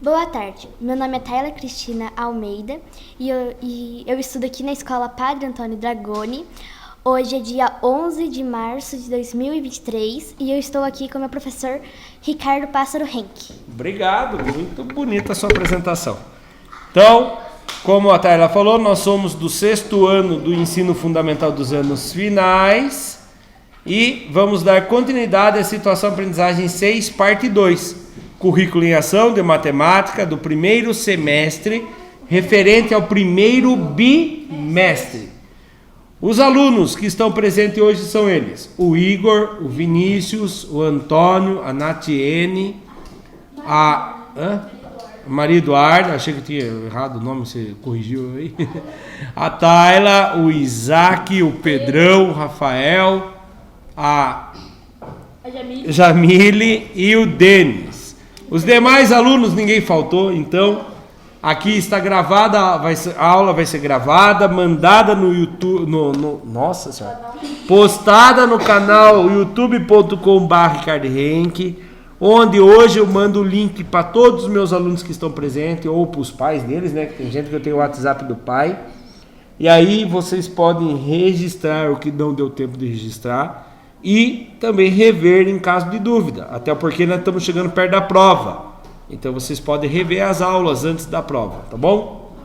Boa tarde, meu nome é Tayla Cristina Almeida e eu estudo aqui na Escola Padre Antônio Dragoni. Hoje é dia 11 de março de 2023 e eu estou aqui com meu professor Ricardo Pássaro Henke. Obrigado, muito bonita a sua apresentação. Então, como a Tayla falou, nós somos do 6º ano do ensino fundamental dos anos finais e vamos dar continuidade à situação aprendizagem 6, parte 2, currículo em ação de matemática do primeiro semestre, referente ao primeiro bimestre. Os alunos que estão presentes hoje são eles: o Igor, o Vinícius, o Antônio, a Natiene, a Maria Eduarda, achei que tinha errado o nome, você corrigiu aí. A Tayla, o Isaac, o Pedrão, o Rafael, a Jamile e o Denis. Os demais alunos, ninguém faltou, então aqui está gravada, a aula vai ser gravada, mandada no YouTube, nossa senhora, postada no canal youtube.com/RicardoHenke, onde hoje eu mando o link para todos os meus alunos que estão presentes, ou para os pais deles, né? Que tem gente que eu tenho o WhatsApp do pai. E aí vocês podem registrar o que não deu tempo de registrar e também rever em caso de dúvida, até porque nós estamos chegando perto da prova. Então vocês podem rever as aulas antes da prova, tá bom?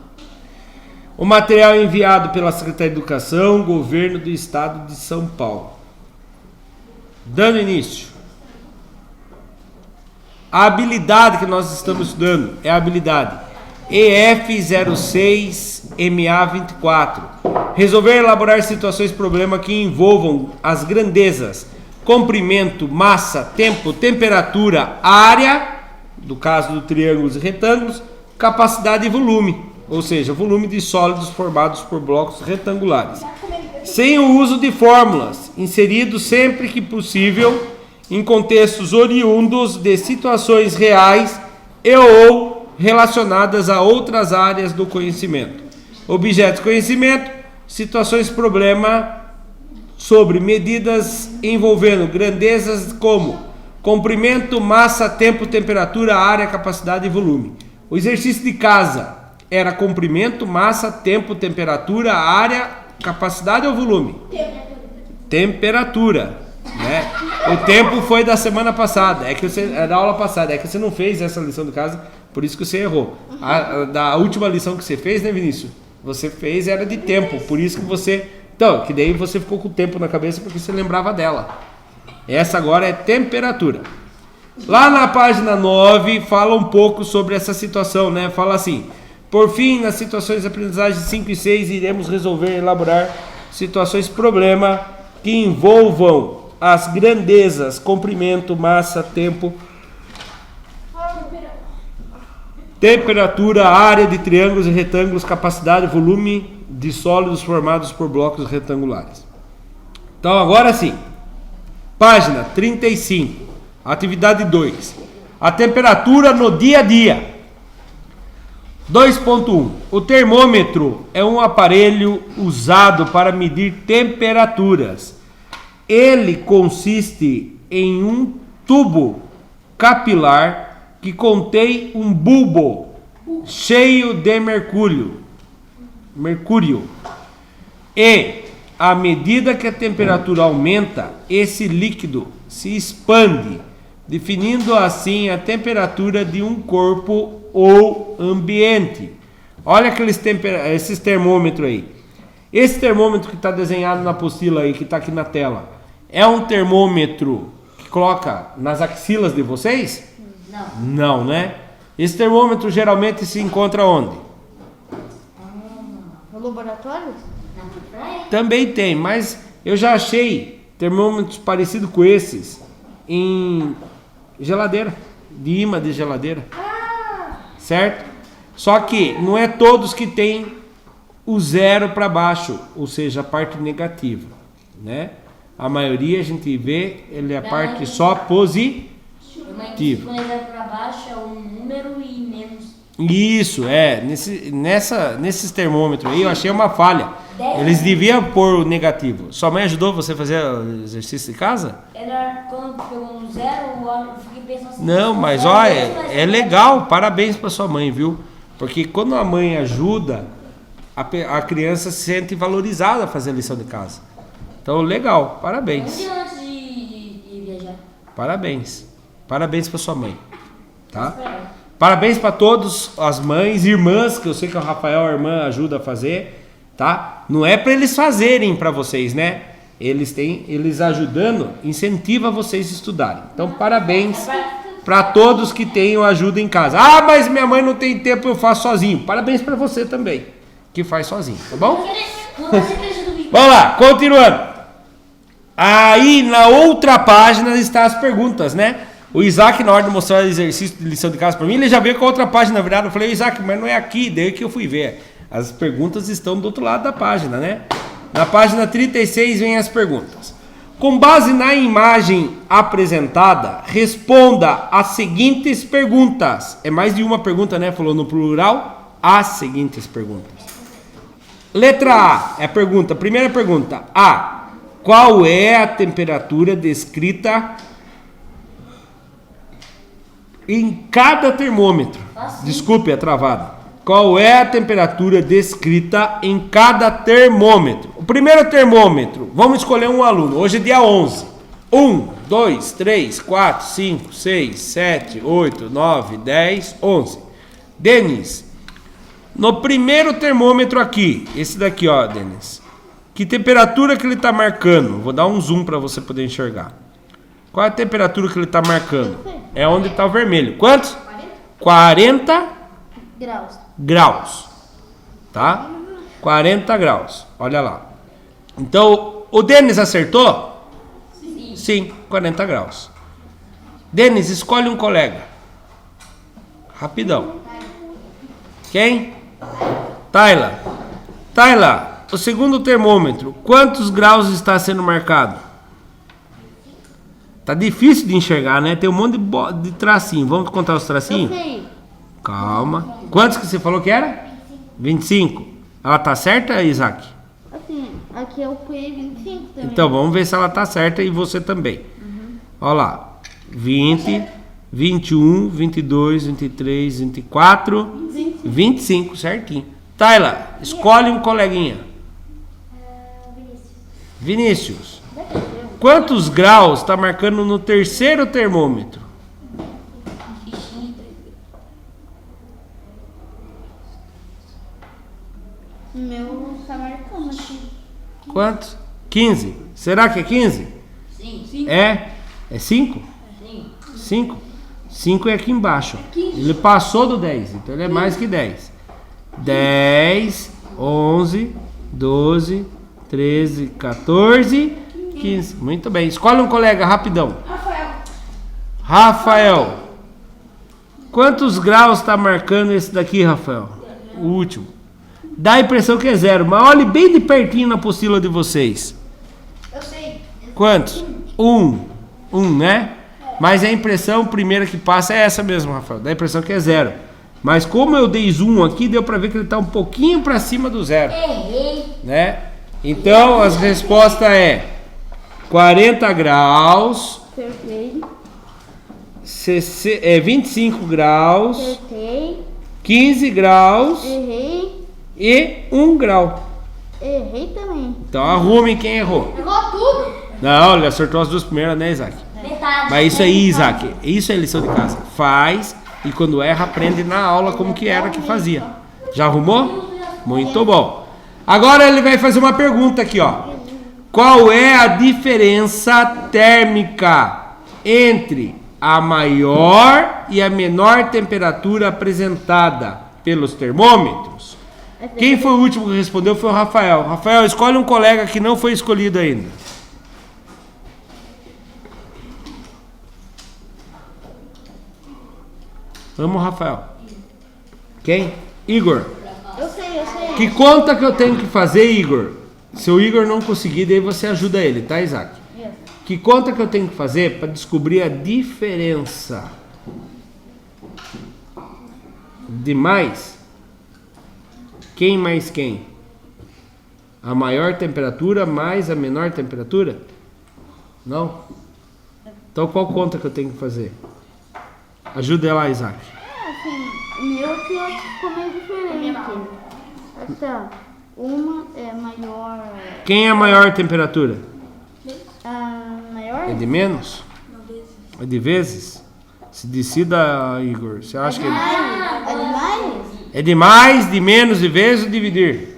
O material é enviado pela Secretaria de Educação, Governo do Estado de São Paulo. Dando início. A habilidade que nós estamos estudando é a habilidade EF06MA24. Resolver e elaborar situações problema que envolvam as grandezas, comprimento, massa, tempo, temperatura, área, do caso do triângulos e retângulos, capacidade e volume, ou seja, volume de sólidos formados por blocos retangulares, sem o uso de fórmulas, inseridos sempre que possível em contextos oriundos de situações reais e ou relacionadas a outras áreas do conhecimento. Objetos de conhecimento, situações problema sobre medidas envolvendo grandezas como comprimento, massa, tempo, temperatura, área, capacidade e volume. O exercício de casa era comprimento, massa, tempo, temperatura, área, capacidade ou volume? Temperatura, né? O tempo foi da semana passada, é da aula passada, é que você não fez essa lição de casa, por isso que você errou. Da última lição que você fez, né, Vinícius? Você fez, era de tempo, por isso que você... Então, que daí você ficou com o tempo na cabeça porque você lembrava dela. Essa agora é temperatura. Lá na página 9 fala um pouco sobre essa situação, né? Fala assim: por fim, nas situações de aprendizagem 5 e 6, iremos resolver e elaborar situações problema que envolvam as grandezas, comprimento, massa, tempo, temperatura, área de triângulos e retângulos, capacidade e volume de sólidos formados por blocos retangulares. Então agora sim, página 35, atividade 2. A temperatura no dia a dia. 2.1. O termômetro é um aparelho usado para medir temperaturas. Ele consiste em um tubo capilar que contém um bulbo cheio de mercúrio. E à medida que a temperatura aumenta, esse líquido se expande, definindo assim a temperatura de um corpo ou ambiente. Olha esses termômetros aí. Esse termômetro que está desenhado na apostila aí, que está aqui na tela, é um termômetro que coloca nas axilas de vocês? Não, né? Esse termômetro geralmente se encontra onde? No laboratório? Também tem, mas eu já achei termômetros parecidos com esses em geladeira, de imã de geladeira, certo? Só que não é todos que tem o 0 para baixo, ou seja, a parte negativa, né? A maioria a gente vê, ele é a parte só positiva. Se for 0 para baixo é um número e menos. Isso, nesses termômetros aí eu achei uma falha. Eles deviam pôr o negativo. Sua mãe ajudou você a fazer o exercício de casa? Era quando pegou um 0, eu fiquei pensando assim. Não, mas zero, olha, mas é legal. Parabéns para sua mãe, viu? Porque quando a mãe ajuda, a criança se sente valorizada a fazer a lição de casa. Então, legal. Um Parabéns. dia antes de viajar. Parabéns. Parabéns para sua mãe. Tá? Parabéns para todas as mães, irmãs, que eu sei que o Rafael, a irmã, ajuda a fazer, tá? Não é para eles fazerem para vocês, né? Eles ajudando, incentiva vocês a estudarem. Então, parabéns para todos que tenham ajuda em casa. Ah, mas minha mãe não tem tempo, eu faço sozinho. Parabéns para você também, que faz sozinho, tá bom? Vamos lá, continuando. Aí na outra página está as perguntas, né? O Isaac, na hora de mostrar o exercício de lição de casa para mim, ele já veio com a outra página virada. Eu falei, Isaac, mas não é aqui. Daí que eu fui ver. As perguntas estão do outro lado da página, né? Na página 36 vem as perguntas. Com base na imagem apresentada, responda as seguintes perguntas. É mais de uma pergunta, né? Falou no plural, as seguintes perguntas. Letra A é a pergunta. Primeira pergunta. A. Qual é a temperatura descrita em cada termômetro? Desculpe, é travado. Qual é a temperatura descrita em cada termômetro? O primeiro termômetro, vamos escolher um aluno. Hoje é dia 11. 1, 2, 3, 4, 5, 6, 7, 8, 9, 10, 11. Denis, no primeiro termômetro aqui, esse daqui, ó, Denis. Que temperatura que ele está marcando? Vou dar um zoom para você poder enxergar. Qual é a temperatura que ele está marcando? É onde está o vermelho. Quantos? 40 graus. Tá? 40 graus. Olha lá. Então, o Denis acertou? Sim, 40 graus. Denis, escolhe um colega. Rapidão. Quem? Tayla. Tayla, o segundo termômetro, quantos graus está sendo marcado? Tá difícil de enxergar, né? Tem um monte de tracinho. Vamos contar os tracinhos? Calma. Quantos que você falou que era? 25. Ela tá certa, Isaac? Assim, aqui eu fui 25 também. Então, vamos ver se ela tá certa e você também. Olha lá. 20, 21, 22, 23, 24, 25, certinho. Tayla, escolhe um coleguinha. Vinícius. Quantos graus está marcando no terceiro termômetro? O meu tá marcando aqui. Quantos? 15. Será que é 15? Sim. É? É 5? Sim. 5? 5 é aqui embaixo. Ele passou do 10, então ele é mais que 10. 10, 11, 12, 13, 14, 15. Muito bem. Escolhe um colega, rapidão. Rafael. Quantos graus está marcando esse daqui, Rafael? O último. Dá a impressão que é 0, mas olhe bem de pertinho na apostila de vocês. Eu sei. Quantos? 1, né? Mas a impressão primeira que passa é essa mesmo, Rafael. Dá a impressão que é 0. Mas como eu dei zoom aqui, deu para ver que ele está um pouquinho para cima do 0. Errei. Né? Então, as respostas é 40 graus, Acertei. 25 graus, Acertei. 15 graus Errei. e 1 grau. Errei também. Então, arrume quem errou. Errou tudo? Não, ele acertou as duas primeiras, né, Isaac? Metade. Mas isso aí, Isaac, isso é lição de casa. Faz e quando erra, aprende na aula como que era que fazia. Já arrumou? Muito bom. Agora ele vai fazer uma pergunta aqui, ó. Qual é a diferença térmica entre a maior e a menor temperatura apresentada pelos termômetros? Quem foi o último que respondeu foi o Rafael. Rafael, escolhe um colega que não foi escolhido ainda. Vamos, Rafael. Quem? Igor. Eu sei. Que conta que eu tenho que fazer, Igor? Se o Igor não conseguir, daí você ajuda ele, tá, Isaac? Que conta que eu tenho que fazer para descobrir a diferença de mais? Quem mais quem? A maior temperatura mais a menor temperatura? Não? Então qual conta que eu tenho que fazer? Ajuda lá, Isaac. Assim, meu que eu acho que ficou meio diferente. Essa, uma é maior. Quem é a maior temperatura? A maior? É de menos? É de vezes? Se decida, Igor. Você acha que É demais? é de mais, de menos, de vezes ou dividir?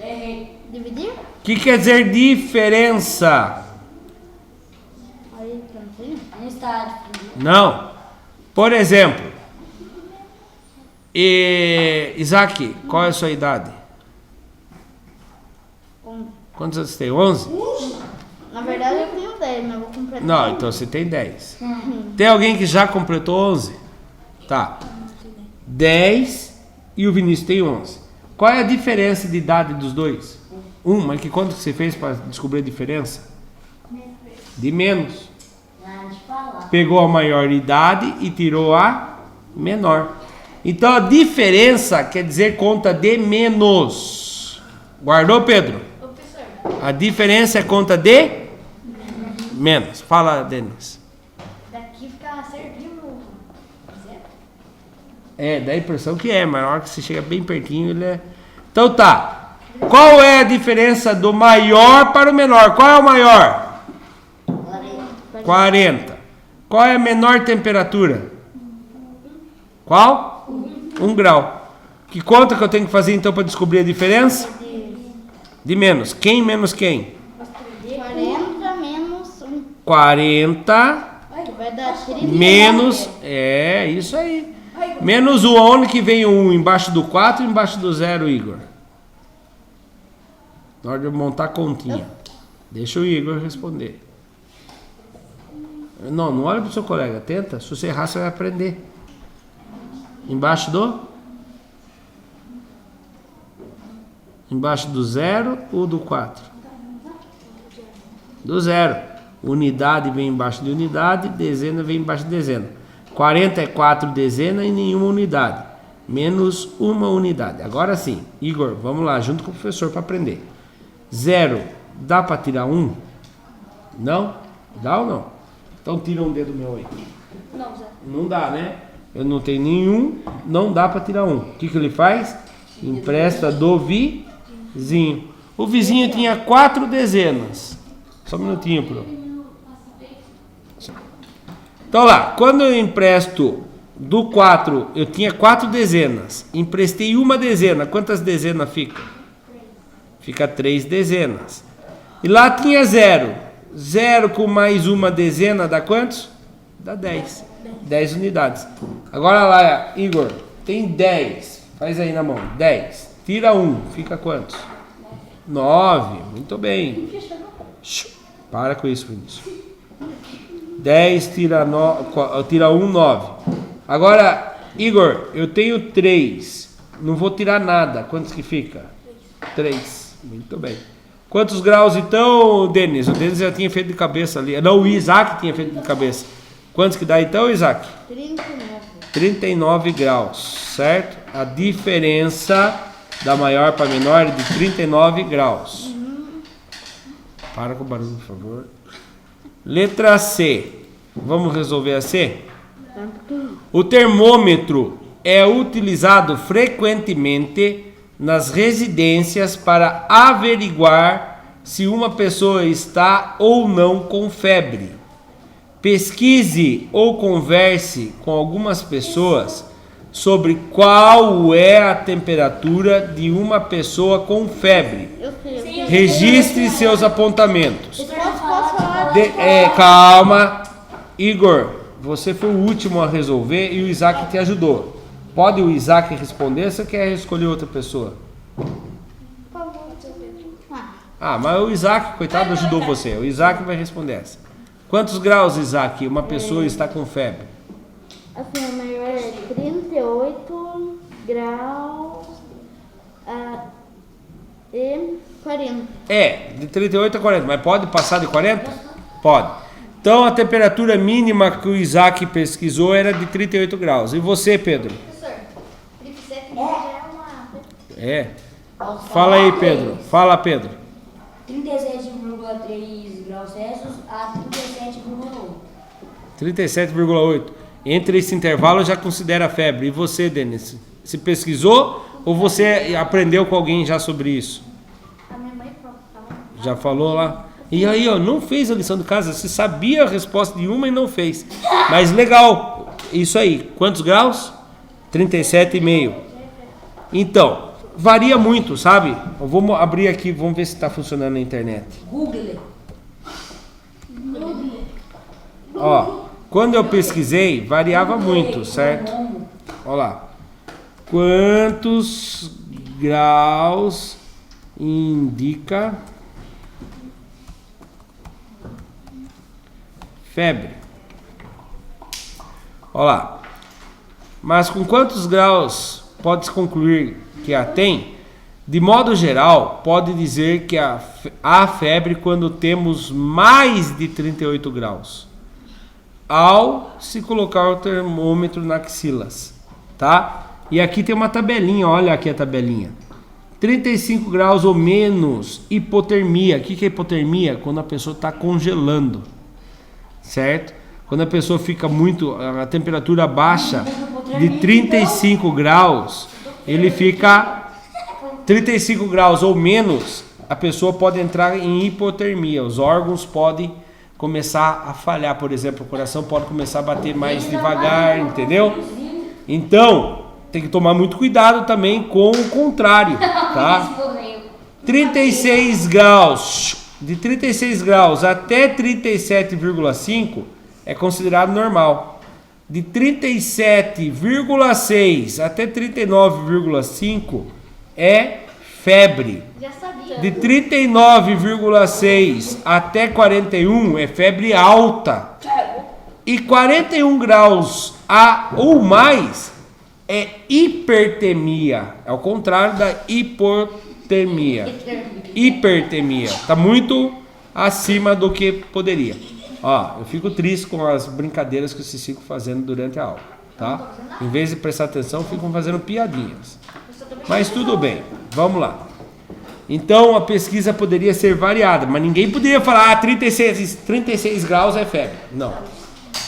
Dividir? O que quer dizer diferença? Aí, eu não sei. Um estádio. Não. Por exemplo, Isaac, qual é a sua idade? Quantos anos você tem? 11? Na verdade eu tenho 10, mas eu vou completar. Não, então você tem 10. Tem alguém que já completou 11? Tá. 10 e o Vinícius tem 11. Qual é a diferença de idade dos dois? Mas que conta que você fez para descobrir a diferença? De menos. Pegou a maior idade e tirou a menor. Então a diferença quer dizer conta de menos. Guardou, Pedro? A diferença é conta de menos. Fala, Denis. Daqui fica servindo. Dá a impressão que mas na hora que você chega bem pertinho, ele é... Então tá. Qual é a diferença do maior para o menor? Qual é o maior? 40. Qual é a menor temperatura? Qual? 1 grau. Que conta que eu tenho que fazer então para descobrir a diferença? De menos. Quem menos quem? 40 menos 1. 40 Vai dar 30. menos... isso aí. Menos o onde que vem o 1 embaixo do 4 e embaixo do 0, Igor? Na hora de eu montar a continha. Deixa o Igor responder. Não olha para o seu colega. Tenta. Se você errar, você vai aprender. Embaixo do... Embaixo do 0 ou do 4? Do 0. Unidade vem embaixo de unidade, dezena vem embaixo de dezena. 40 é 4 dezenas e nenhuma unidade. Menos uma unidade. Agora sim, Igor, vamos lá, junto com o professor para aprender. 0, dá para tirar 1? Não? Dá ou não? Então tira um dedo meu aí. Não, Zé. Não dá, né? Eu não tenho nenhum, não dá para tirar 1. O que ele faz? Empresta do vizinho. O vizinho tinha 4 dezenas. Só um minutinho, Pro. Então lá, quando eu empresto do 4, eu tinha 4 dezenas. Emprestei uma dezena. Quantas dezenas fica? Fica 3 dezenas. E lá tinha 0. 0 com mais uma dezena dá quantos? Dá 10. 10 unidades. Agora lá, Igor, tem 10. Faz aí na mão. 10. Tira 1. Fica quantos? 9. Muito bem. Para com isso, Vinícius. 10 tira 1, 9. Agora, Igor, eu tenho 3. Não vou tirar nada. Quantos que fica? 3. Muito bem. Quantos graus então, Denis? O Denis já tinha feito de cabeça ali. Não, o Isaac tinha feito de cabeça. Quantos que dá então, Isaac? 39. 39 graus, certo? A diferença da maior para a menor é de 39 graus. Para com o barulho, por favor. Letra C. Vamos resolver a C? O termômetro é utilizado frequentemente nas residências para averiguar se uma pessoa está ou não com febre. Pesquise ou converse com algumas pessoas sobre qual é a temperatura de uma pessoa com febre. Eu sei. Registre seus apontamentos. Posso falar? Calma. Igor, você foi o último a resolver e o Isaac te ajudou. Pode o Isaac responder ou você quer escolher outra pessoa? Mas o Isaac, coitado, ajudou você. O Isaac vai responder essa. Quantos graus, Isaac, uma pessoa está com febre? Assim, a maior é 38 graus e 40. De 38 a 40, mas pode passar de 40? Pode. Então a temperatura mínima que o Isaac pesquisou era de 38 graus. E você, Pedro? Fala aí, Pedro. Fala, Pedro. 37,3 graus Celsius a 37,8. 37,8. Entre esse intervalo já considera febre. E você, Denis? Se pesquisou ou você aprendeu com alguém já sobre isso? A minha mãe Já falou lá? E aí, ó, não fez a lição de casa. Você sabia a resposta de uma e não fez. Mas legal. Isso aí. Quantos graus? 37,5. Então, varia muito, sabe? Eu vou abrir aqui, vamos ver se está funcionando na internet. Google. Ó, quando eu pesquisei, variava muito, certo? Olha lá. Quantos graus indica febre? Olha lá. Mas com quantos graus pode-se concluir que a tem? De modo geral, pode dizer que há febre quando temos mais de 38 graus. Ao se colocar o termômetro na axilas, tá? E aqui tem uma tabelinha, olha aqui a tabelinha. 35 graus ou menos, hipotermia. O que é hipotermia? Quando a pessoa está congelando, certo? Quando a pessoa fica muito, a temperatura baixa de 35 graus, ele fica 35 graus ou menos, a pessoa pode entrar em hipotermia. Os órgãos podem começar a falhar, por exemplo, o coração pode começar a bater mais devagar, entendeu? Então, tem que tomar muito cuidado também com o contrário, tá? 36 graus, de 36 graus até 37,5 é considerado normal. De 37,6 até 39,5 é febre. Já sabia. De 39,6 até 41 é febre alta. E 41 graus ou mais é hipertermia. É o contrário da hipotermia. Hipertermia. Está muito acima do que poderia. Ó, eu fico triste com as brincadeiras que vocês ficam fazendo durante a aula, tá? Em vez de prestar atenção, ficam fazendo piadinhas. Mas tudo bem, vamos lá. Então a pesquisa poderia ser variada, mas ninguém poderia falar 36 graus é febre. Não.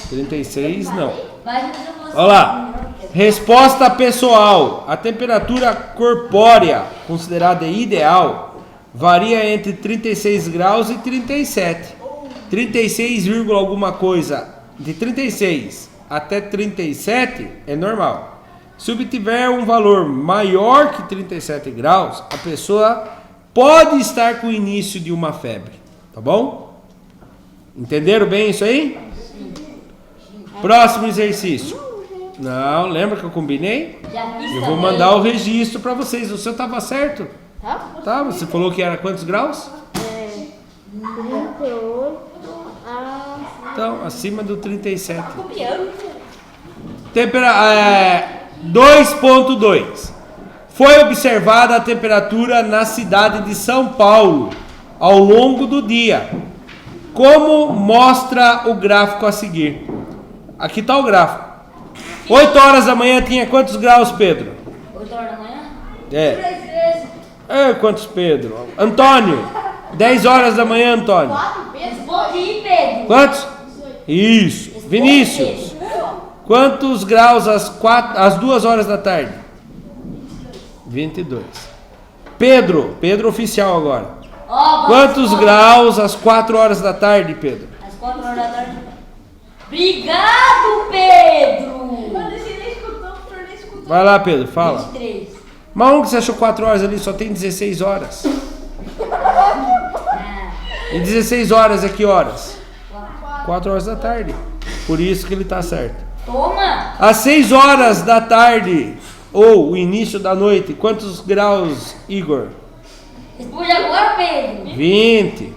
36 não. Olha lá. Resposta pessoal. A temperatura corpórea considerada ideal varia entre 36 graus e 37. 36, alguma coisa de 36 até 37 é normal. Se obtiver um valor maior que 37 graus, a pessoa pode estar com o início de uma febre, tá bom? Entenderam bem isso aí? Próximo exercício. Não, lembra que eu combinei? Eu vou mandar o registro para vocês. O seu estava certo? Tá, você falou que era quantos graus? 38 Então, acima do 37. 2.2. Foi observada a temperatura na cidade de São Paulo ao longo do dia. Como mostra o gráfico a seguir? Aqui está o gráfico. 8 horas da manhã tinha quantos graus, Pedro? 8 horas da manhã? Quantos, Pedro? Antônio. 10 horas da manhã, Antônio. Responde, Pedro. Quantos? Isso. Vinícius. Quantos graus às 2 horas da tarde? 22. Pedro oficial agora. Quantos graus às 4 horas da tarde, Pedro? Às 4 horas da tarde. Obrigado, Pedro. Vai lá, Pedro, fala. 23. Mas onde você achou 4 horas ali? Só tem 16 horas. E 16 horas é que horas? 4 horas da tarde. Por isso que ele está certo. Toma. Às 6 horas da tarde, ou o início da noite, quantos graus, Igor? Responde agora, Pedro. 20.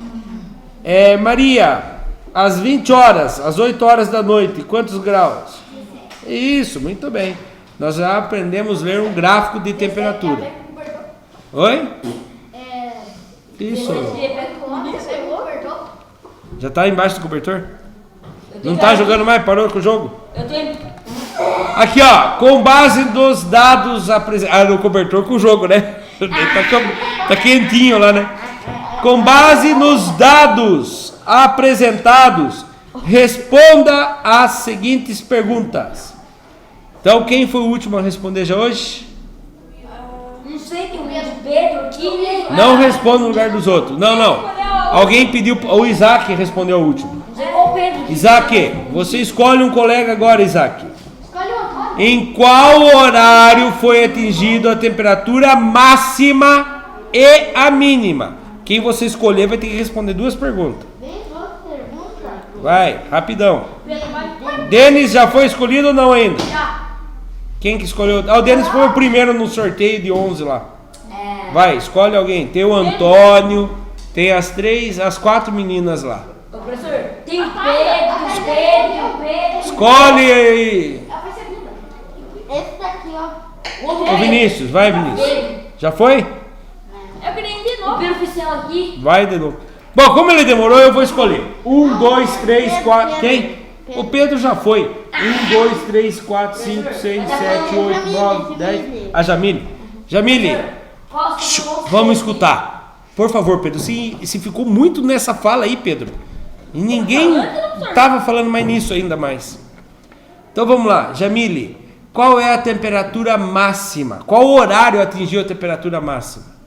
Maria, às 20 horas, às 8 horas da noite, quantos graus? Isso, muito bem. Nós já aprendemos a ler um gráfico de temperatura. Oi? Isso. Já está embaixo do cobertor? Não está jogando mais? Parou com o jogo? Eu tô em... Aqui, ó, com base nos dados apresentados. No cobertor com o jogo, né? Tá quentinho lá, né? Com base nos dados apresentados, responda as seguintes perguntas. Então, quem foi o último a responder já hoje? Não sei, tem um Pedro aqui. Não responda no lugar dos outros. Não. Alguém pediu. O Isaac respondeu o último. Não sei qual Pedro. Isaac, você escolhe um colega agora, Isaac. Escolhe o Antônio. Em qual horário foi atingido a temperatura máxima e a mínima? Quem você escolher vai ter que responder duas perguntas. Vem duas perguntas. Vai, rapidão. Denis já foi escolhido ou não ainda? Quem que escolheu? O Denis foi o primeiro no sorteio de 11 lá. Vai, escolhe alguém. Tem o Antônio, tem as 4 meninas lá. Ô, professor, tem o Pedro. Escolhe aí. Esse daqui, ó. Ô Vinícius, vai Vinícius. Já foi? Eu queria de novo. O Pedro oficial aqui. Vai de novo. Bom, como ele demorou, eu vou escolher. 1, 2, 3, 4. Quem? O Pedro já foi. 1, 2, 3, 4, 5, 6, 7, 8, 9, 10. A Jamile. Jamile, vamos escutar. Por favor, Pedro. Se ficou muito nessa fala aí, Pedro. E ninguém estava falando mais nisso ainda mais. Então vamos lá. Jamile, qual é a temperatura máxima? Qual horário atingiu a temperatura máxima?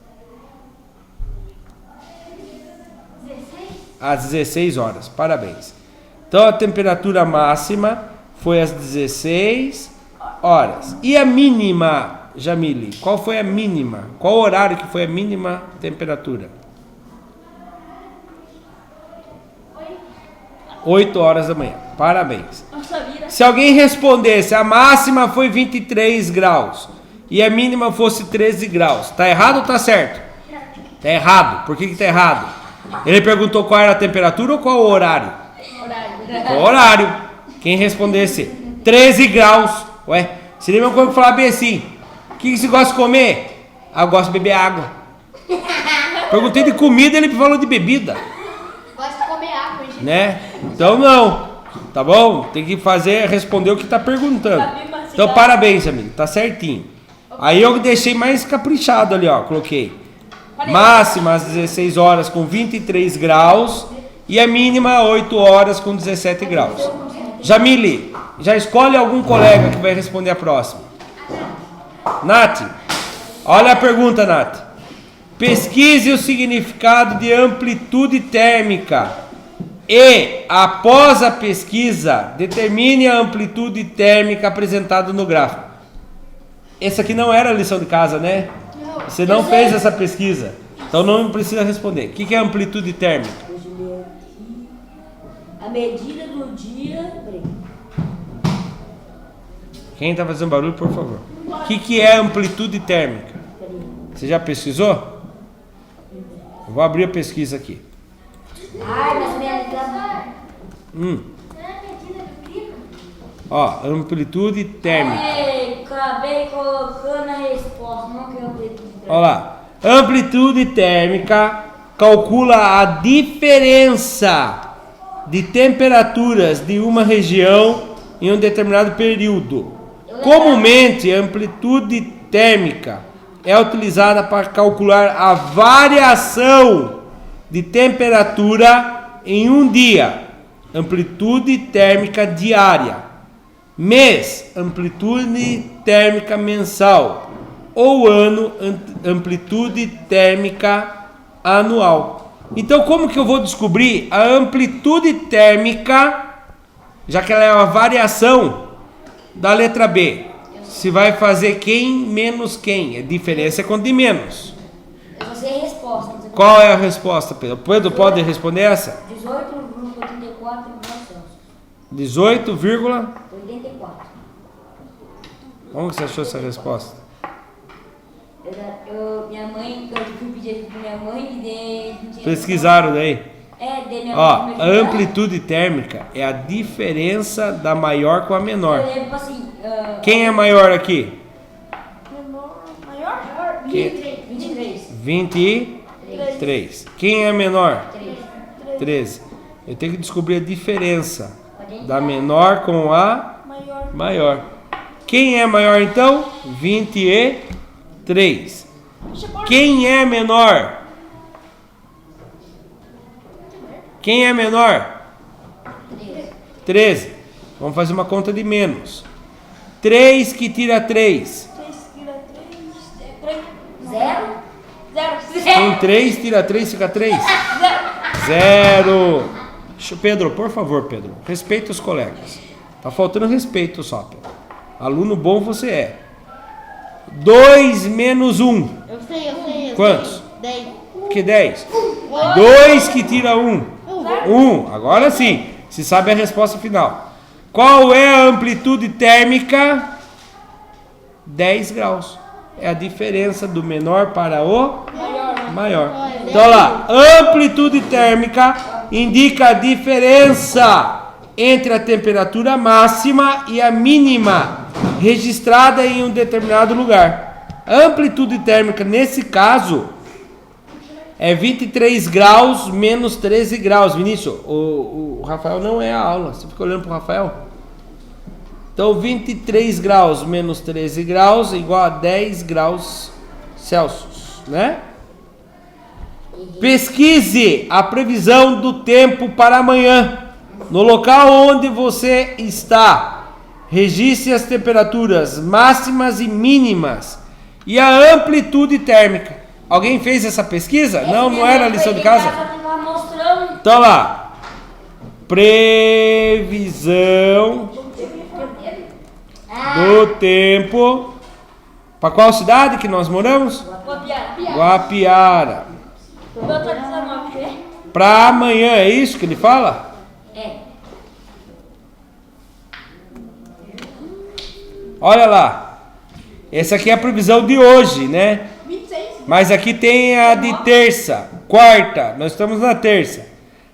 Às 16 horas. Parabéns. Então a temperatura máxima foi às 16 horas. E a mínima, Jamile? Qual foi a mínima? Qual horário que foi a mínima temperatura? 8 horas da manhã. Parabéns. Se alguém respondesse a máxima foi 23 graus e a mínima fosse 13 graus, tá errado ou tá certo? Tá errado. Por que tá errado? Ele perguntou qual era a temperatura ou qual o horário? Qual o horário? Quem respondesse 13 graus. Ué, seria a mesma coisa que falar bem assim. O que você gosta de comer? Ah, eu gosto de beber água. Perguntei de comida, ele falou de bebida. Gosto de comer água, gente. Né? Então não. Tá bom? Tem que responder o que tá perguntando. Então parabéns, amigo. Tá certinho. Aí eu deixei mais caprichado ali, ó. Coloquei. Máxima às 16 horas com 23 graus e a mínima 8 horas com 17 graus. Jamile, já escolhe algum colega que vai responder a próxima. Nath, olha a pergunta, Nath. Pesquise o significado de amplitude térmica e, após a pesquisa, determine a amplitude térmica apresentada no gráfico. Essa aqui não era a lição de casa, né? Você não fez essa pesquisa, então não precisa responder. O que é amplitude térmica? A medida do dia. Quem está fazendo barulho, por favor. O que é amplitude térmica? Você já pesquisou? Eu vou abrir a pesquisa aqui. Ai, mas minha Ó, amplitude térmica. Ei, acabei colocando a resposta, não que amplitude térmica. Olha lá. Amplitude térmica calcula a diferença de temperaturas de uma região em um determinado período. Comumente, a amplitude térmica é utilizada para calcular a variação de temperatura em um dia. Amplitude térmica diária. Mês, amplitude térmica mensal. Ou ano, amplitude térmica anual. Então, como que eu vou descobrir a amplitude térmica, já que ela é uma variação da letra B? Se vai fazer quem menos quem. A diferença é quando de menos. Eu só sei a resposta. Qual é a resposta, Pedro? Pedro pode responder essa? 18,84 graus Celsius. 18, 84. como você achou essa resposta? Minha mãe, eu fui pedir pra minha mãe e dei. Pesquisaram daí? Dei minha Ó, mãe. a amplitude térmica é a diferença da maior com a menor. Eu lembro assim. Quem é maior aqui? Maior? 23. 23. Quem é menor? 13. Eu tenho que descobrir a diferença da menor com a maior. Quem é maior então? 23. Quem é menor? Quem é menor? 13. Vamos fazer uma conta de menos. 3 que tira 3. 0. Tem 3, tira 3, fica 3. 0. Pedro, por favor, Pedro. Respeita os colegas. Tá faltando respeito só, Pedro. Aluno bom você é. 2 menos 1. Eu sei. Quantos? 10. Que 10? 2 que tira 1. 1. Agora sim. Se sabe a resposta final. Qual é a amplitude térmica? 10 graus. É a diferença do menor para o maior. Então lá, amplitude térmica indica a diferença entre a temperatura máxima e a mínima registrada em um determinado lugar. A amplitude térmica nesse caso é 23 graus menos 13 graus. Vinícius, o Rafael não é a aula. Você fica olhando para o Rafael? Então 23 graus menos 13 graus é igual a 10 graus Celsius, né? Pesquise a previsão do tempo para amanhã. No local onde você está, registre as temperaturas máximas e mínimas e a amplitude térmica. Alguém fez essa pesquisa? Não era a lição de casa? Então lá, previsão do tempo. Para qual cidade que nós moramos? Guapiara. Para amanhã, é isso que ele fala? É. Olha lá. Essa aqui é a previsão de hoje, né? Mas aqui tem a de terça, quarta. Nós estamos na terça.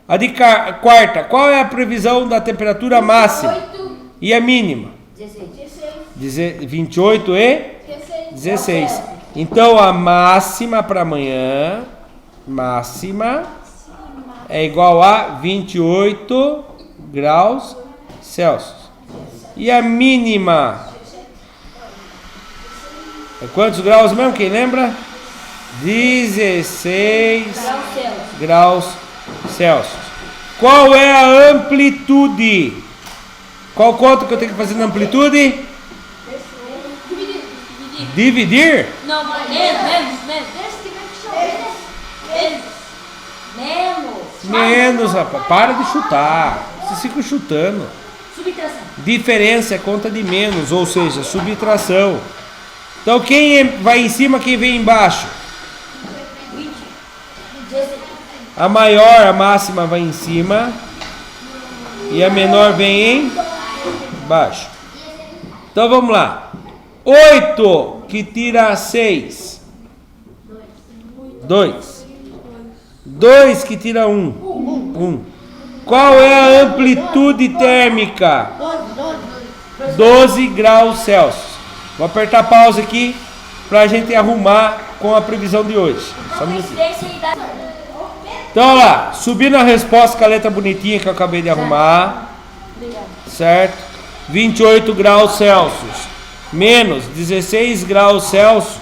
A de quarta, qual é a previsão da temperatura máxima? E a mínima? 28 e 16. Então a máxima para amanhã, máxima, é igual a 28 graus Celsius. E a mínima? É quantos graus mesmo? Quem lembra? 16 graus Celsius. Qual é a amplitude? Qual conta que eu tenho que fazer na amplitude? Dividir? Não, menos. Menos, rapaz. Para de chutar. Vocês ficam chutando. Subtração. Diferença é conta de menos, ou seja, subtração. Então quem vai em cima, quem vem embaixo? 20. A maior, a máxima vai em cima. E a menor vem embaixo. Então vamos lá. 8 que tira 6. 2. 2 que tira 1. 1. Qual é a amplitude térmica? 12 graus Celsius. Vou apertar pausa aqui para a gente arrumar com a previsão de hoje. Só um minutinho. Então, olha lá, subindo a resposta com a letra bonitinha que eu acabei de arrumar. Certo? 28 graus Celsius menos 16 graus Celsius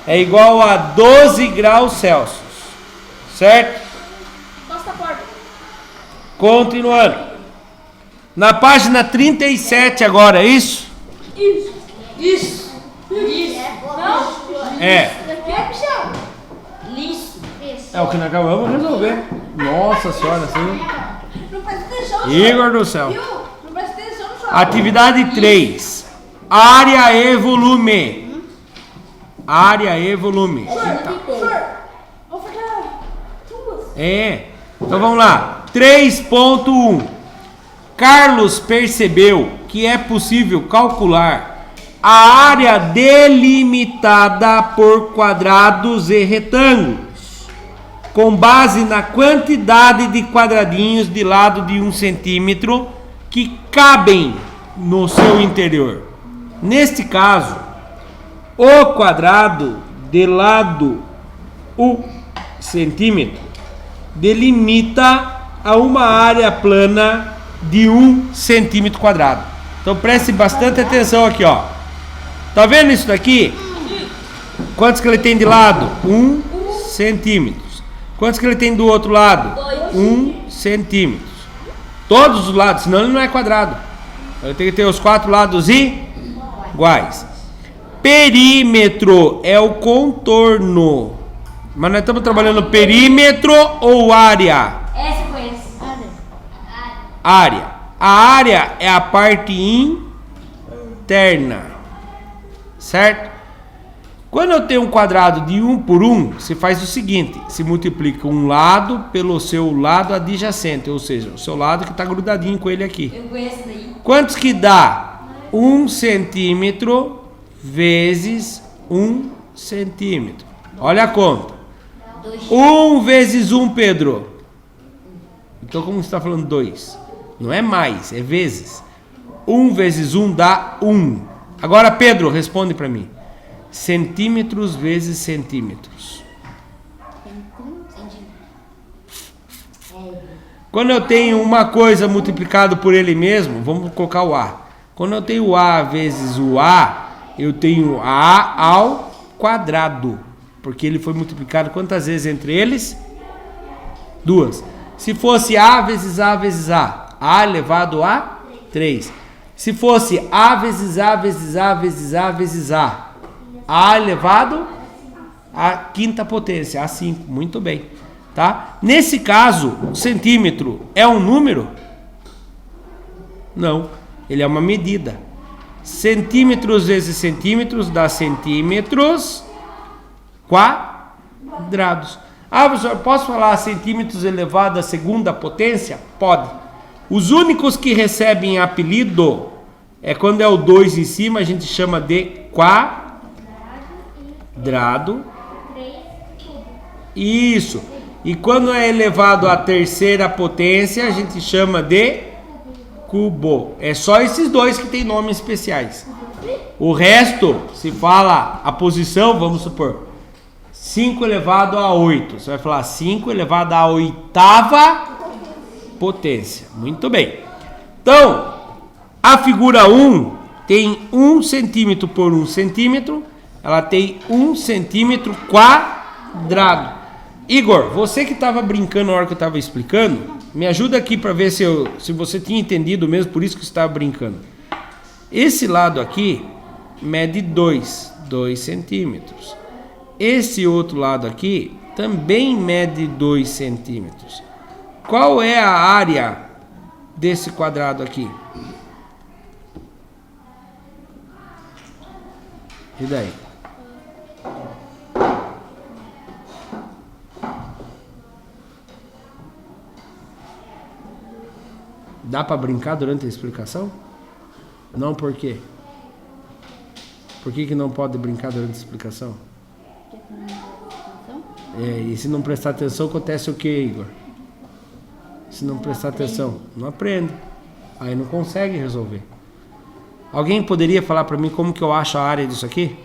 é igual a 12 graus Celsius. Certo? Continuando. Na página 37 agora, é isso? Isso. Não? É. Liso. É o que nós acabamos de resolver. Nossa senhora, assim. Não presta atenção, Igor do céu. Não presta atenção no Atividade 3. Área e volume. Área e volume. Vou falar duas. É. Então vamos lá. 3.1. Carlos percebeu que é possível calcular a área delimitada por quadrados e retângulos, com base na quantidade de quadradinhos de lado de 1 centímetro que cabem no seu interior. Neste caso, o quadrado de lado 1 centímetro delimita a uma área plana de 1 centímetro quadrado. Então preste bastante atenção aqui, ó. Tá vendo isso daqui? Quantos que ele tem de lado? 1 centímetro. Quantos que ele tem do outro lado? 1 centímetros. Todos os lados, senão ele não é quadrado. Ele tem que ter os 4 lados iguais. Perímetro é o contorno. Mas nós estamos trabalhando perímetro ou área? Essa eu conheço. Área. A área é a parte interna. Certo? Quando eu tenho um quadrado de 1 por 1, você faz o seguinte: se multiplica um lado pelo seu lado adjacente, ou seja, o seu lado que está grudadinho com ele aqui. Eu conheço daí. Quantos que dá 1 centímetro vezes 1 centímetro? Olha a conta. 1 vezes 1, Pedro. Então como você está falando 2? Não é mais, é vezes. 1 vezes 1 dá 1. Agora, Pedro, responde para mim. Centímetros vezes centímetros. Quando eu tenho uma coisa multiplicado por ele mesmo, vamos colocar o A. Quando eu tenho A vezes o A, eu tenho A ao quadrado. Porque ele foi multiplicado quantas vezes entre eles? 2. Se fosse A vezes A vezes A elevado a 3. Se fosse A vezes A vezes A vezes A vezes A elevado à quinta potência, a 5. Muito bem. Tá? Nesse caso, o centímetro é um número? Não. Ele é uma medida. Centímetros vezes centímetros dá centímetros quadrados. Ah, professor, posso falar centímetros elevado à segunda potência? Pode. Os únicos que recebem apelido é quando é o 2 em cima, a gente chama de quadrado. Isso. E quando é elevado à terceira potência, a gente chama de cubo. É só esses dois que tem nomes especiais. O resto, se fala a posição, vamos supor, 5 elevado a 8. Você vai falar 5 elevado à oitava potência. Muito bem. Então, a figura 1 tem 1 centímetro por 1 centímetro. Ela tem 1 centímetro quadrado. Igor, você que estava brincando na hora que eu estava explicando, me ajuda aqui para ver se você tinha entendido mesmo, por isso que você estava brincando. Esse lado aqui mede 2 centímetros. Esse outro lado aqui também mede 2 centímetros. Qual é a área desse quadrado aqui? E daí? Dá para brincar durante a explicação? Não, por quê? Por que não pode brincar durante a explicação? E se não prestar atenção, acontece o que, Igor? Se não prestar atenção, não aprende. Aí não consegue resolver. Alguém poderia falar para mim como que eu acho a área disso aqui?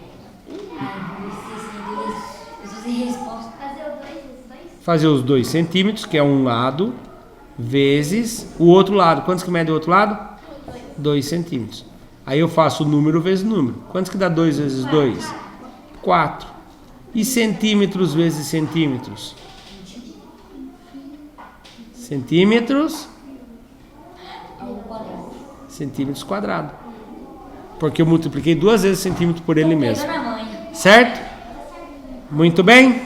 Fazer os 2 centímetros, que é um lado, vezes o outro lado. Quantos que mede o outro lado? 2 centímetros. Aí eu faço número vezes número. Quantos que dá 2 vezes 2? 4. E centímetros vezes centímetros? Centímetros. Centímetros quadrados. Porque eu multipliquei 2 vezes centímetro por ele mesmo. Certo? Muito bem.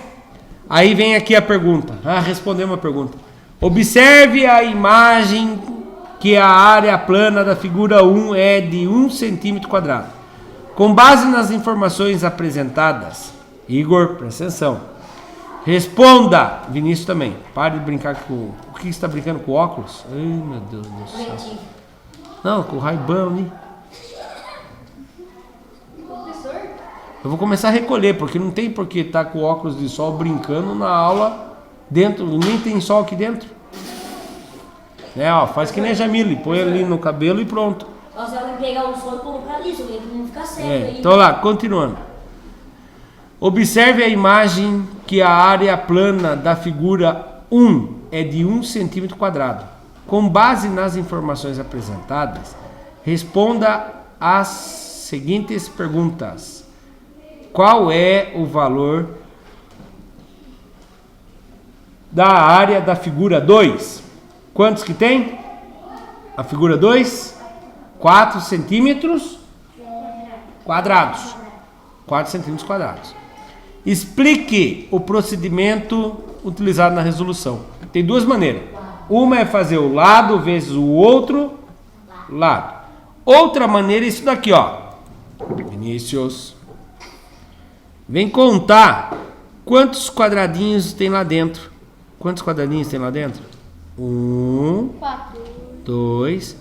Aí vem aqui a pergunta. Responder uma pergunta. Observe a imagem que a área plana da figura 1 é de 1 centímetro quadrado. Com base nas informações apresentadas, Igor, presta atenção. Responda, Vinícius também. Pare de brincar com... O que você está brincando com óculos? Ai, meu Deus do céu. Não, com o Ray-Ban ali. Eu vou começar a recolher, porque não tem por que estar com óculos de sol brincando na aula dentro, nem tem sol aqui dentro. Faz que nem a Jamile, põe ali no cabelo e pronto. Você vai pegar o sol e colocar ali, só que não ficar cego aí. Então lá, continuando. Observe a imagem que a área plana da figura 1 é de 1 centímetro quadrado. Com base nas informações apresentadas, responda as seguintes perguntas. Qual é o valor da área da figura 2? Quantos que tem? A figura 2? 4 centímetros quadrados. 4 centímetros quadrados. Explique o procedimento utilizado na resolução. Tem duas maneiras. Uma é fazer o lado vezes o outro lado. Outra maneira é isso daqui, ó. Vinícius. Vem contar quantos quadradinhos tem lá dentro. Quantos quadradinhos tem lá dentro? 1, 2,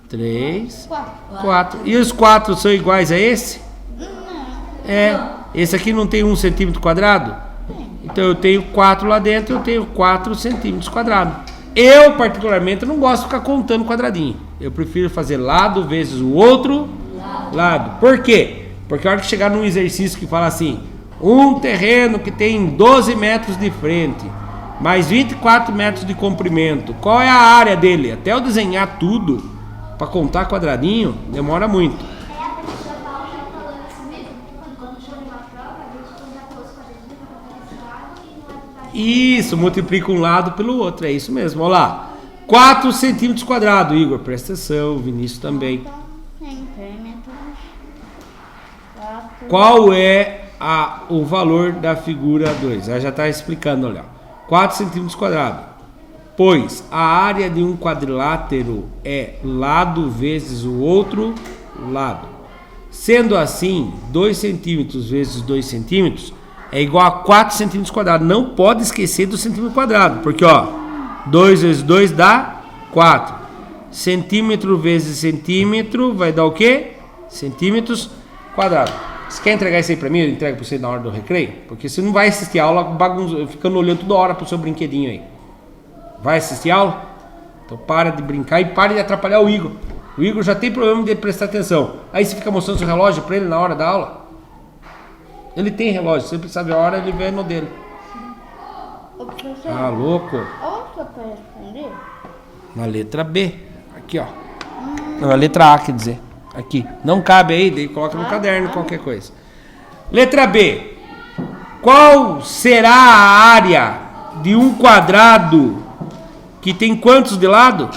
3, 4. E os 4 são iguais a esse? É. Esse aqui não tem 1 centímetro quadrado? Então eu tenho 4 lá dentro, eu tenho 4 centímetros quadrados. Eu, particularmente, não gosto de ficar contando quadradinho. Eu prefiro fazer lado vezes o outro lado. Por quê? Porque a hora que chegar num exercício que fala assim, um terreno que tem 12 metros de frente, mais 24 metros de comprimento, qual é a área dele? Até eu desenhar tudo, para contar quadradinho, demora muito. Isso, multiplica um lado pelo outro, é isso mesmo. Olha lá, 4 centímetros quadrados, Igor, presta atenção, Vinícius também. Qual é o valor da figura 2? Ela já está explicando, olha. 4 centímetros quadrados. Pois a área de um quadrilátero é lado vezes o outro lado. Sendo assim, 2 centímetros vezes 2 centímetros é igual a 4 centímetros quadrados. Não pode esquecer do centímetro quadrado, porque ó, 2 vezes 2 dá 4. Centímetro vezes centímetro vai dar o quê? Centímetros quadrados. Você quer entregar isso aí pra mim? Eu entrego pra você na hora do recreio? Porque você não vai assistir a aula ficando olhando toda hora pro seu brinquedinho aí. Vai assistir a aula? Então para de brincar e para de atrapalhar o Igor. O Igor já tem problema de prestar atenção. Aí você fica mostrando seu relógio pra ele na hora da aula. Ele tem relógio, se ele precisar ver a hora, ele vê no dele. Ah, louco. Onde que eu posso responder? Na letra B. Aqui, ó. Na letra A, quer dizer. Aqui. Não cabe aí, daí coloca no caderno qualquer coisa. Letra B. Qual será a área de um quadrado que tem quantos de lado?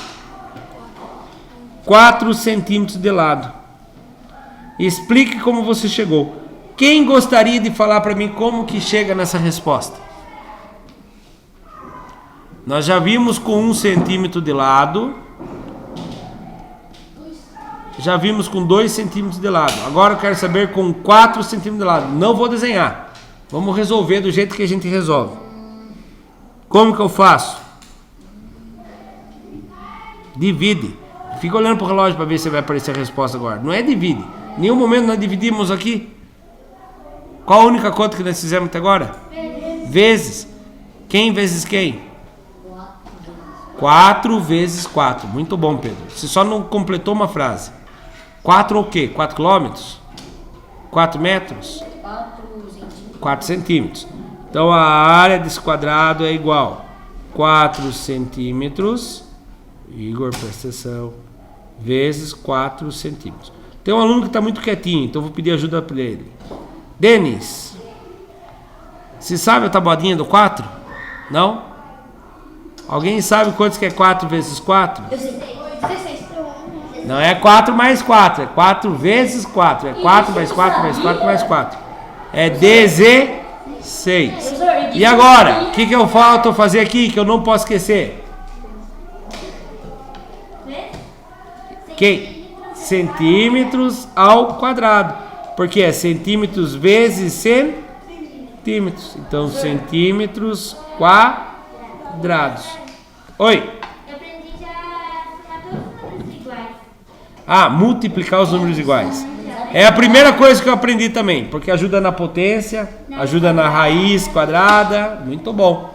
4 centímetros de lado. Explique como você chegou. Quem gostaria de falar para mim como que chega nessa resposta? Nós já vimos com 1 centímetro de lado. Já vimos com 2 centímetros de lado. Agora eu quero saber com 4 centímetros de lado. Não vou desenhar. Vamos resolver do jeito que a gente resolve. Como que eu faço? Divide. Fica olhando pro relógio para ver se vai aparecer a resposta agora. Não é divide. Em nenhum momento nós dividimos aqui. Qual a única conta que nós fizemos até agora? Vezes. Quem vezes quem? 4 vezes 4. Muito bom, Pedro. Você só não completou uma frase. 4 o quê? 4 quilômetros? 4 metros? 4 centímetros. Então a área desse quadrado é igual 4 centímetros, Igor, presta atenção, vezes 4 centímetros. Tem um aluno que está muito quietinho, então vou pedir ajuda para ele. Denis, você sabe a tabuadinha do 4? Não? Alguém sabe quantos que é 4 vezes 4? Eu sei. 16. Não é 4 mais 4, é 4 vezes 4. É 4 mais 4 mais 4 mais 4. É 16. E agora, o que eu falto fazer aqui que eu não posso esquecer? Que? Centímetros ao quadrado. Porque é centímetros vezes centímetros. Então, centímetros quadrados. Oi? Eu aprendi já a somar todos os números iguais. Ah, multiplicar os números iguais. É a primeira coisa que eu aprendi também, porque ajuda na potência, ajuda na raiz quadrada, muito bom.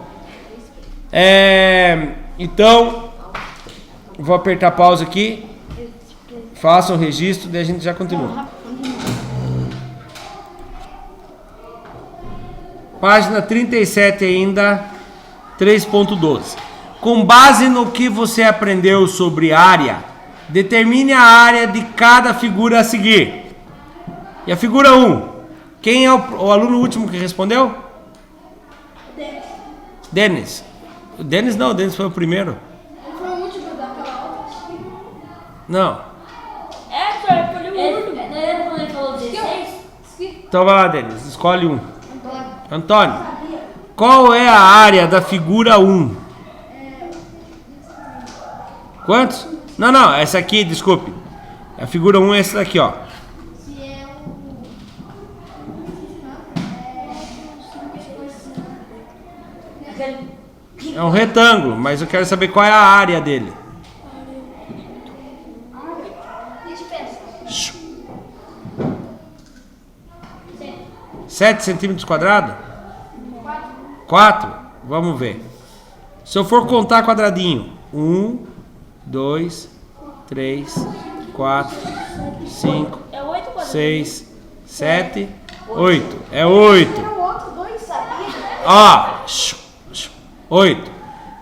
Então, vou apertar pausa aqui, faça um registro, daí a gente já continua. Página 37 ainda, 3.12. Com base no que você aprendeu sobre área, determine a área de cada figura a seguir. E a figura 1, quem é o aluno último que respondeu? Denis. O Denis não, o Denis foi o primeiro. Não. Só escolhi o único. Não era quando ele falou 16? Então vai lá, Denis, escolhe um. Antônio, qual é a área da figura 1? Quantos? Não, essa aqui, desculpe. A figura 1 é essa daqui, ó. É um retângulo, mas eu quero saber qual é a área dele. 7 centímetros quadrados? 4? Vamos ver. Se eu for contar quadradinho. 1, 2, 3, 4, 5, 6, 7, 8. É 8. Ó, 8.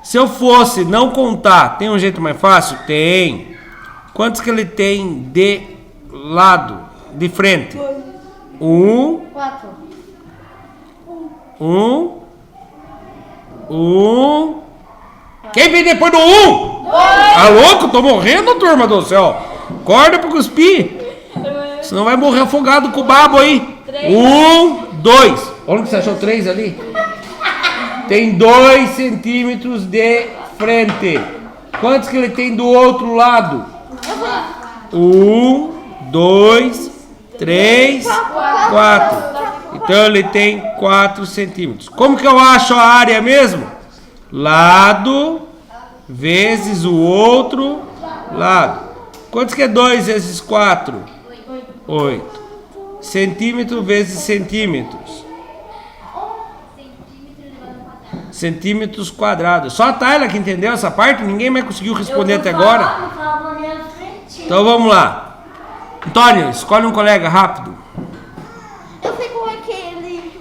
Se eu fosse não contar, tem um jeito mais fácil? Tem. Quantos que ele tem de lado, de frente? 1, 1. Quem vem depois do 1? Tá louco? Tô morrendo, turma do céu. Acorda pra cuspir. Senão vai morrer afogado com o babo aí. 1, 2. Onde que você achou 3 ali? Tem 2 centímetros de frente. Quantos que ele tem do outro lado? 1, 2, 3, 4. Então ele tem 4 centímetros. Como que eu acho a área mesmo? Lado vezes o outro lado. Quantos que é 2 vezes 4? 8. Centímetro vezes centímetros. Centímetros quadrados. Só a Tayla que entendeu essa parte? Ninguém mais conseguiu responder até agora? Então vamos lá. Antônio, escolhe um colega rápido. Eu sei qual é aquele.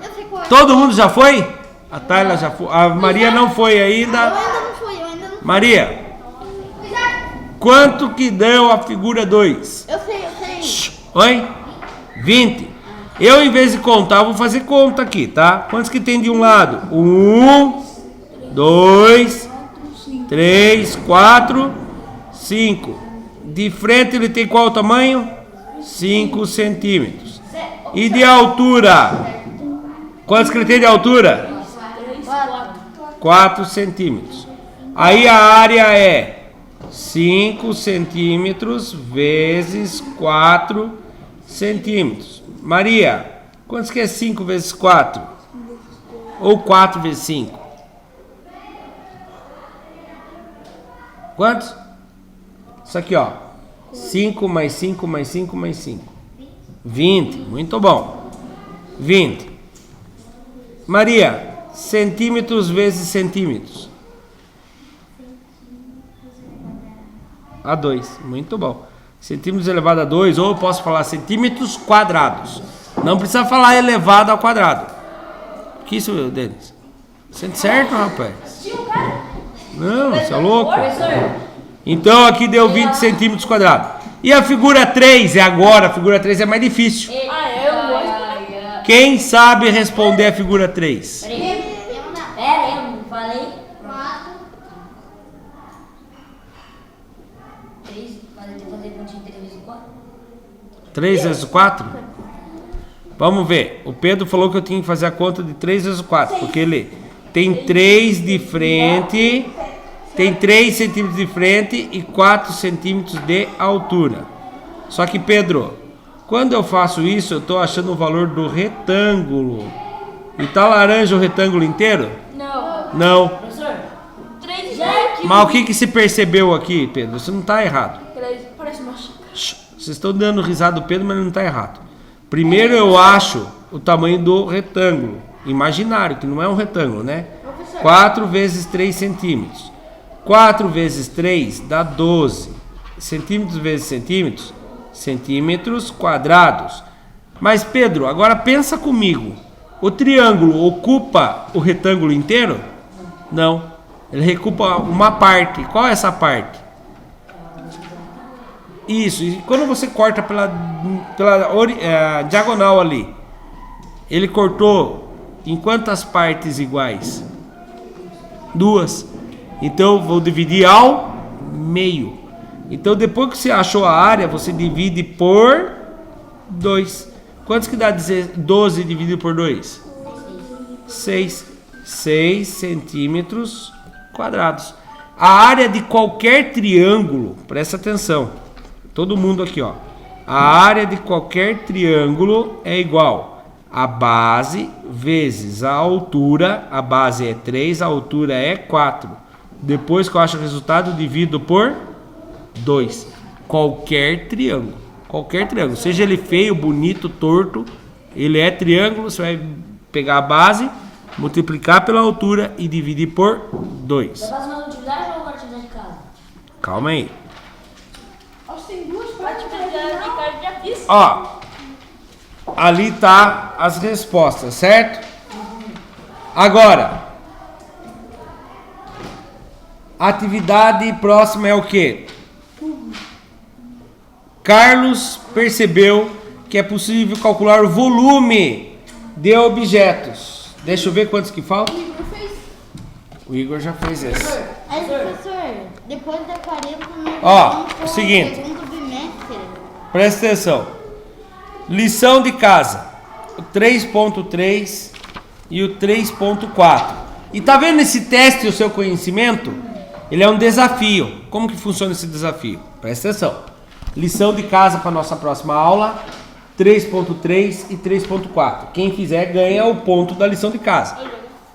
Eu sei qual é. Todo mundo já foi? A Tayla já foi. A Maria não foi ainda. Eu ainda não fui. Maria, quanto que deu a figura 2? Eu sei. Oi? 20. Eu, em vez de contar, vou fazer conta aqui, tá? Quantos que tem de um lado? 1, 2, 3, 4, 5. De frente ele tem qual tamanho? 5 centímetros. E de altura? Quantos que ele tem de altura? 4 centímetros. Aí a área é 5 centímetros vezes 4 centímetros. Maria, quantos que é 5 vezes 4? Ou 4 vezes 5? Quantos? Isso aqui, ó. 5 mais 5 mais 5 mais 5. 20. Muito bom. 20. Maria, centímetros vezes centímetros. A 2. Muito bom. Centímetros elevado a 2, ou eu posso falar centímetros quadrados. Não precisa falar elevado ao quadrado. Que isso, Denis? Sente certo, rapaz? Não, você é louco. Então aqui deu 20 centímetros quadrados. E a figura 3 é agora, a figura 3 é mais difícil. Quem sabe responder a figura 3? Pera, eu não falei. 3, fazer pontinho 3 vezes 4. 3 vezes 4? Vamos ver. O Pedro falou que eu tinha que fazer a conta de 3 vezes 4, porque ele tem 3 de frente, tem 3 centímetros de frente e 4 centímetros de altura. Só que, Pedro, quando eu faço isso, eu estou achando o valor do retângulo. E tá laranja o retângulo inteiro? Não. Professor, 3 já é aqui. Mas o que se percebeu aqui, Pedro? Você não está errado. Parece uma xícara. Vocês estão dando risada do Pedro, mas não está errado. Primeiro eu acho o tamanho do retângulo imaginário, que não é um retângulo, né? 4 vezes 3 centímetros. 4 vezes 3 dá 12. Centímetros vezes centímetros, centímetros quadrados. Mas, Pedro, agora pensa comigo. O triângulo ocupa o retângulo inteiro? Não. Ele ocupa uma parte. Qual é essa parte? Isso. E quando você corta pela diagonal ali, ele cortou em quantas partes iguais? 2. Então, vou dividir ao meio. Então, depois que você achou a área, você divide por 2. Quantos que dá 12 dividido por 2? 6. 6 centímetros quadrados. A área de qualquer triângulo, presta atenção, todo mundo aqui, ó. A área de qualquer triângulo é igual a base vezes a altura. A base é 3, a altura é 4. Depois que eu acho o resultado, divido por 2. Qualquer triângulo. Qualquer triângulo. Seja ele feio, bonito, torto, ele é triângulo. Você vai pegar a base, multiplicar pela altura e dividir por 2. Vai fazer uma atividade ou uma atividade de casa? Calma aí. Atividade de casa já fiz. Ó, ali tá as respostas, certo? Agora, a atividade próxima é o quê? Carlos percebeu que é possível calcular o volume de objetos. Deixa eu ver quantos que faltam. O Igor já fez esse. Aí, professor, depois da 40, Ó, seguinte. segundo bimestre. Presta atenção. Lição de casa. O 3.3 e o 3.4. E tá vendo esse teste, o seu conhecimento? Ele é um desafio. Como que funciona esse desafio? Presta atenção. Lição de casa para nossa próxima aula. 3.3 e 3.4. Quem fizer ganha o ponto da lição de casa.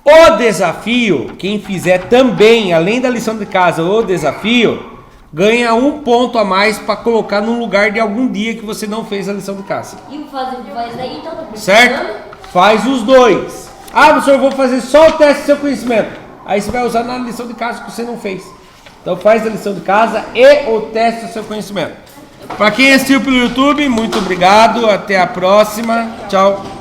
O desafio, quem fizer também, além da lição de casa, o desafio, ganha um ponto a mais para colocar no lugar de algum dia que você não fez a lição de casa. E faz daí então, tá Certo? Faz os dois. Ah, professor, eu vou fazer só o teste do seu conhecimento. Aí você vai usar na lição de casa que você não fez. Então faz a lição de casa e o teste do seu conhecimento. Para quem assistiu pelo YouTube, muito obrigado. Até a próxima. Tchau.